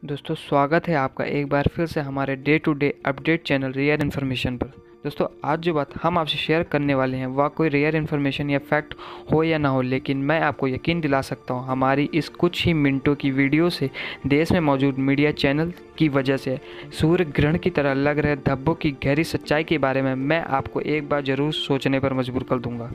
दोस्तों स्वागत है आपका एक बार फिर से हमारे day to day update channel rare information पर। दोस्तों आज जो बात हम आपसे शेयर करने वाले हैं वह कोई रेयर इन्फॉर्मेशन या फैक्ट हो या ना हो, लेकिन मैं आपको यकीन दिला सकता हूं हमारी इस कुछ ही मिनटों की वीडियो से देश में मौजूद मीडिया चैनल की वजह से सूर्य ग्रहण की तरह लग रहे धब्बों की गहरी सच्चाई के बारे में मैं आपको एक बार ज़रूर सोचने पर मजबूर कर दूँगा।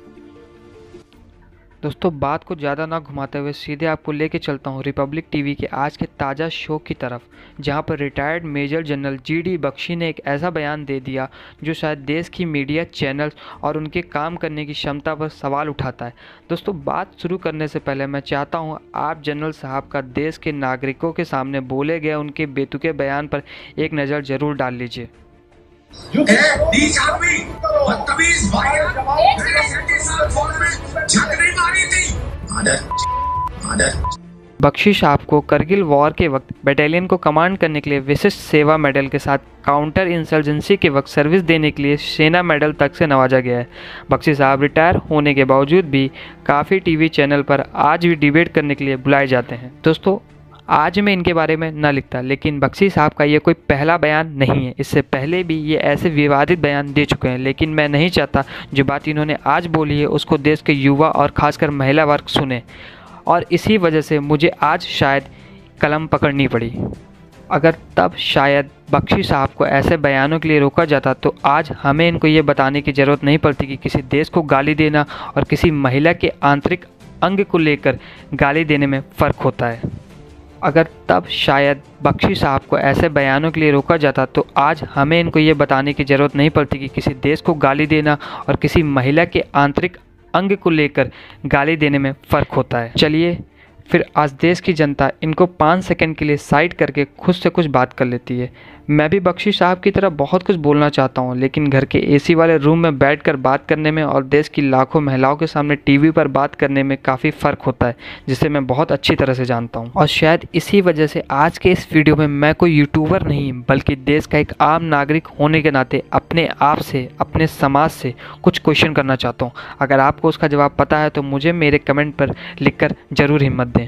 दोस्तों बात को ज़्यादा ना घुमाते हुए सीधे आपको लेके चलता हूँ रिपब्लिक टीवी के आज के ताज़ा शो की तरफ, जहाँ पर retired major general GD Bakhshi ने एक ऐसा बयान दे दिया जो शायद देश की मीडिया चैनल्स और उनके काम करने की क्षमता पर सवाल उठाता है। दोस्तों बात शुरू करने से पहले मैं चाहता हूँ आप जनरल साहब का देश के नागरिकों के सामने बोले गए उनके बेतुके बयान पर एक नज़र ज़रूर डाल लीजिए। बख्शी साहब को करगिल वॉर के वक्त बटालियन को कमांड करने के लिए विशिष्ट सेवा मेडल के साथ काउंटर इंसर्जेंसी के वक्त सर्विस देने के लिए सेना मेडल तक से नवाजा गया है। बख्शी साहब रिटायर होने के बावजूद भी काफ़ी टीवी चैनल पर आज भी डिबेट करने के लिए बुलाए जाते हैं। दोस्तों आज मैं इनके बारे में ना लिखता, लेकिन बख्शी साहब का ये कोई पहला बयान नहीं है। इससे पहले भी ये ऐसे विवादित बयान दे चुके हैं, लेकिन मैं नहीं चाहता जो बात इन्होंने आज बोली है उसको देश के युवा और खासकर महिला वर्ग सुने, और इसी वजह से मुझे आज शायद कलम पकड़नी पड़ी। अगर तब शायद बख्शी साहब को ऐसे बयानों के लिए रोका जाता तो आज हमें इनको ये बताने की ज़रूरत नहीं पड़ती कि किसी देश को गाली देना और किसी महिला के आंतरिक अंग को लेकर गाली देने में फ़र्क होता है। अगर तब शायद बख्शी साहब को ऐसे बयानों के लिए रोका जाता तो आज हमें इनको ये बताने की ज़रूरत नहीं पड़ती कि किसी देश को गाली देना और किसी महिला के आंतरिक अंग को लेकर गाली देने में फ़र्क होता है। चलिए फिर आज देश की जनता इनको 5 सेकंड के लिए साइड करके खुद से कुछ बात कर लेती है। मैं भी बख्शी साहब की तरह बहुत कुछ बोलना चाहता हूँ, लेकिन घर के एसी वाले रूम में बैठकर बात करने में और देश की लाखों महिलाओं के सामने टीवी पर बात करने में काफ़ी फ़र्क होता है, जिसे मैं बहुत अच्छी तरह से जानता हूँ। और शायद इसी वजह से आज के इस वीडियो में मैं कोई यूट्यूबर नहीं बल्कि देश का एक आम नागरिक होने के नाते अपने आप से, अपने समाज से कुछ क्वेश्चन करना चाहता हूँ। अगर आपको उसका जवाब पता है तो मुझे मेरे कमेंट पर लिखकर ज़रूर हिम्मत दें।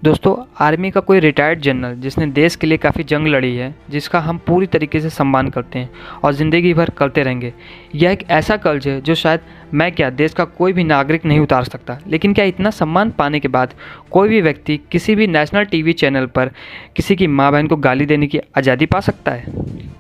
दोस्तों आर्मी का कोई रिटायर्ड जनरल जिसने देश के लिए काफ़ी जंग लड़ी है, जिसका हम पूरी तरीके से सम्मान करते हैं और ज़िंदगी भर करते रहेंगे, यह एक ऐसा कर्ज है जो शायद मैं क्या देश का कोई भी नागरिक नहीं उतार सकता। लेकिन क्या इतना सम्मान पाने के बाद कोई भी व्यक्ति किसी भी नेशनल टीवी चैनल पर किसी की माँ बहन को गाली देने की आज़ादी पा सकता है?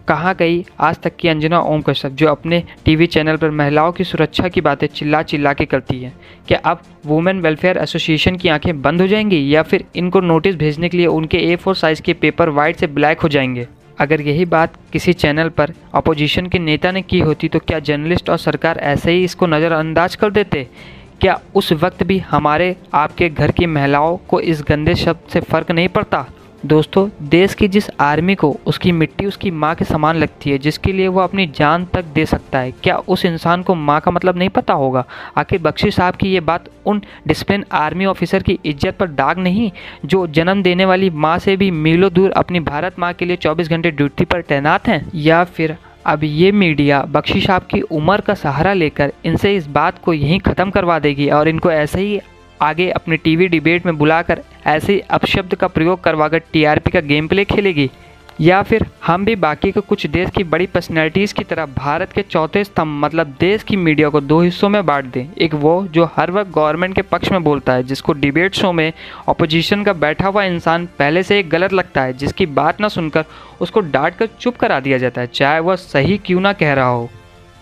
कहाँ गई आज तक की अंजना ओम कश्यप जो अपने टीवी चैनल पर महिलाओं की सुरक्षा की बातें चिल्ला चिल्ला के करती है? क्या अब वुमेन वेलफेयर एसोसिएशन की आंखें बंद हो जाएंगी या फिर इनको नोटिस भेजने के लिए उनके A4 साइज़ के पेपर वाइट से ब्लैक हो जाएंगे? अगर यही बात किसी चैनल पर अपोजिशन के नेता ने की होती तो क्या जर्नलिस्ट और सरकार ऐसे ही इसको नज़रअंदाज कर देते? क्या उस वक्त भी हमारे आपके घर की महिलाओं को इस गंदे शब्द से फ़र्क नहीं पड़ता? दोस्तों देश की जिस आर्मी को उसकी मिट्टी उसकी माँ के समान लगती है, जिसके लिए वो अपनी जान तक दे सकता है, क्या उस इंसान को माँ का मतलब नहीं पता होगा? आखिर बख्शी साहब की ये बात उन डिसिप्लिन आर्मी ऑफिसर की इज्जत पर दाग नहीं जो जन्म देने वाली माँ से भी मीलों दूर अपनी भारत माँ के लिए 24 घंटे ड्यूटी पर तैनात हैं? या फिर अब ये मीडिया बख्शी साहब की उम्र का सहारा लेकर इनसे इस बात को यहीं ख़त्म करवा देगी और इनको ऐसे ही आगे अपने टीवी डिबेट में बुलाकर ऐसे अपशब्द का प्रयोग करवाकर टीआरपी का गेम प्ले खेलेगी? या फिर हम भी बाकी के कुछ देश की बड़ी पर्सनैलिटीज़ की तरह भारत के चौथे स्तंभ मतलब देश की मीडिया को 2 हिस्सों में बांट दें? एक वो जो हर वक्त गवर्नमेंट के पक्ष में बोलता है, जिसको डिबेट शो में अपोजिशन का बैठा हुआ इंसान पहले से एक गलत लगता है, जिसकी बात ना सुनकर उसको डांट कर चुप करा दिया जाता है चाहे वह सही क्यों ना कह रहा हो?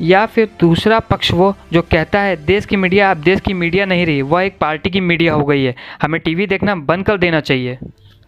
या फिर दूसरा पक्ष वो जो कहता है देश की मीडिया अब देश की मीडिया नहीं रही, वह एक पार्टी की मीडिया हो गई है, हमें टीवी देखना बंद कर देना चाहिए।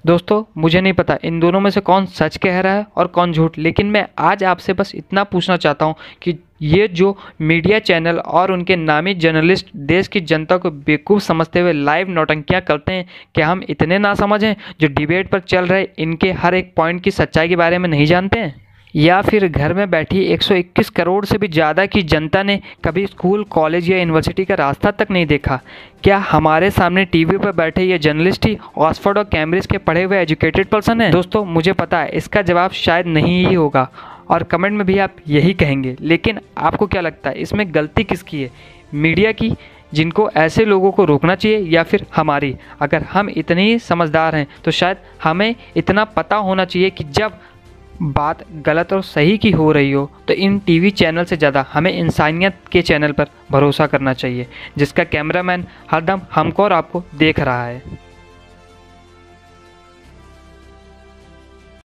दोस्तों मुझे नहीं पता इन दोनों में से कौन सच कह रहा है और कौन झूठ, लेकिन मैं आज आपसे बस इतना पूछना चाहता हूँ कि ये जो मीडिया चैनल और उनके नामी जर्नलिस्ट देश की जनता को बेवकूफ़ समझते हुए लाइव नौटंकियाँ करते हैं, क्या हम इतने ना समझें जो डिबेट पर चल रहे इनके हर एक पॉइंट की सच्चाई के बारे में नहीं जानते हैं? या फिर घर में बैठी 121 करोड़ से भी ज़्यादा की जनता ने कभी स्कूल, कॉलेज या यूनिवर्सिटी का रास्ता तक नहीं देखा? क्या हमारे सामने टीवी पर बैठे ये जर्नलिस्ट ही ऑक्सफोर्ड और कैम्ब्रिज के पढ़े हुए एजुकेटेड पर्सन हैं? दोस्तों मुझे पता है इसका जवाब शायद नहीं ही होगा और कमेंट में भी आप यही कहेंगे, लेकिन आपको क्या लगता है इसमें गलती किसकी है, मीडिया की जिनको ऐसे लोगों को रोकना चाहिए या फिर हमारी? अगर हम इतने ही समझदार हैं तो शायद हमें इतना पता होना चाहिए कि जब बात गलत और सही की हो रही हो तो इन टीवी चैनल से ज़्यादा हमें इंसानियत के चैनल पर भरोसा करना चाहिए, जिसका कैमरामैन हरदम हमको और आपको देख रहा है।